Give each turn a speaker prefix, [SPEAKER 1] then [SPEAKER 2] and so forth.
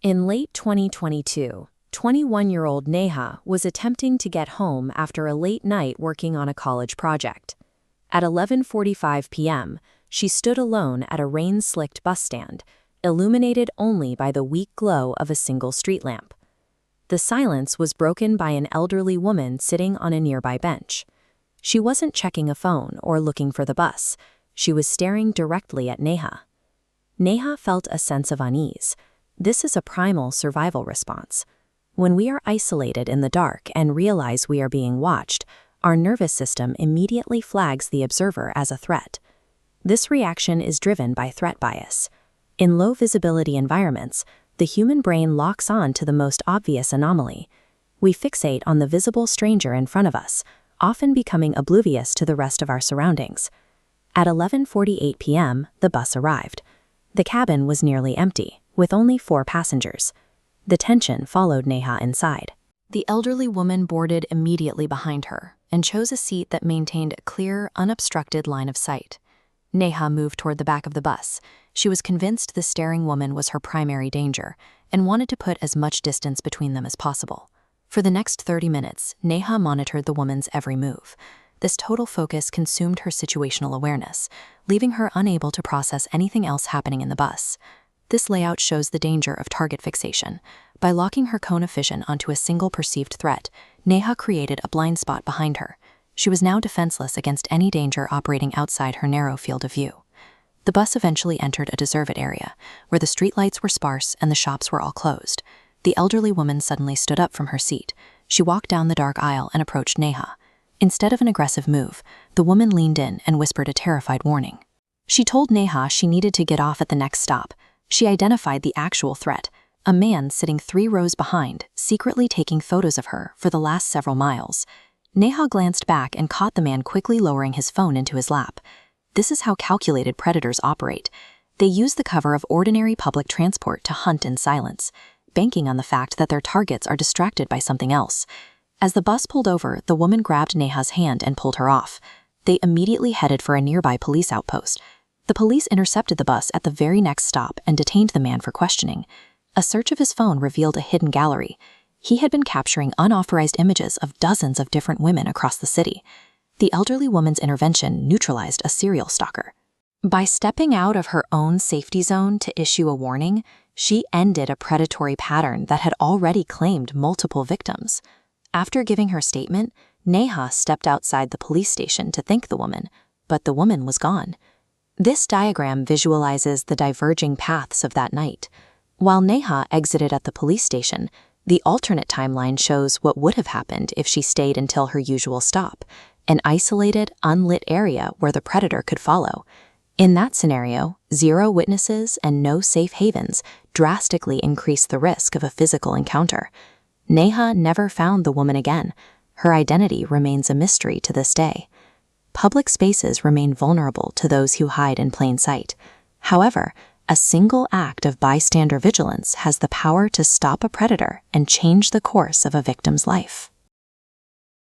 [SPEAKER 1] In late 2022, 21-year-old Neha was attempting to get home after a late night working on a college project. At 11:45 p.m., she stood alone at a rain-slicked bus stand, illuminated only by the weak glow of a single street lamp. The silence was broken by an elderly woman sitting on a nearby bench. She wasn't checking a phone or looking for the bus. She was staring directly at Neha. Neha felt a sense of unease. This is a primal survival response. When we are isolated in the dark and realize we are being watched, our nervous system immediately flags the observer as a threat. This reaction is driven by threat bias. In low-visibility environments, the human brain locks on to the most obvious anomaly. We fixate on the visible stranger in front of us, often becoming oblivious to the rest of our surroundings. At 11:48 p.m., the bus arrived. The cabin was nearly empty, with only 4 passengers. The tension followed Neha inside. The elderly woman boarded immediately behind her and chose a seat that maintained a clear, unobstructed line of sight. Neha moved toward the back of the bus. She was convinced the staring woman was her primary danger and wanted to put as much distance between them as possible. For the next 30 minutes, Neha monitored the woman's every move. This total focus consumed her situational awareness, leaving her unable to process anything else happening in the bus. This layout shows the danger of target fixation. By locking her cone of vision onto a single perceived threat, Neha created a blind spot behind her. She was now defenseless against any danger operating outside her narrow field of view. The bus eventually entered a deserted area, where the streetlights were sparse and the shops were all closed. The elderly woman suddenly stood up from her seat. She walked down the dark aisle and approached Neha. Instead of an aggressive move, the woman leaned in and whispered a terrified warning. She told Neha she needed to get off at the next stop. She identified the actual threat, a man sitting 3 rows behind, secretly taking photos of her for the last several miles. Neha glanced back and caught the man quickly lowering his phone into his lap. This is how calculated predators operate. They use the cover of ordinary public transport to hunt in silence, banking on the fact that their targets are distracted by something else. As the bus pulled over, the woman grabbed Neha's hand and pulled her off. They immediately headed for a nearby police outpost. The police intercepted the bus at the very next stop and detained the man for questioning. A search of his phone revealed a hidden gallery. He had been capturing unauthorized images of dozens of different women across the city. The elderly woman's intervention neutralized a serial stalker. By stepping out of her own safety zone to issue a warning, she ended a predatory pattern that had already claimed multiple victims. After giving her statement, Neha stepped outside the police station to thank the woman, but the woman was gone. This diagram visualizes the diverging paths of that night. While Neha exited at the police station, the alternate timeline shows what would have happened if she stayed until her usual stop, an isolated, unlit area where the predator could follow. In that scenario, 0 witnesses and no safe havens drastically increase the risk of a physical encounter. Neha never found the woman again. Her identity remains a mystery to this day. Public spaces remain vulnerable to those who hide in plain sight. However, a single act of bystander vigilance has the power to stop a predator and change the course of a victim's life.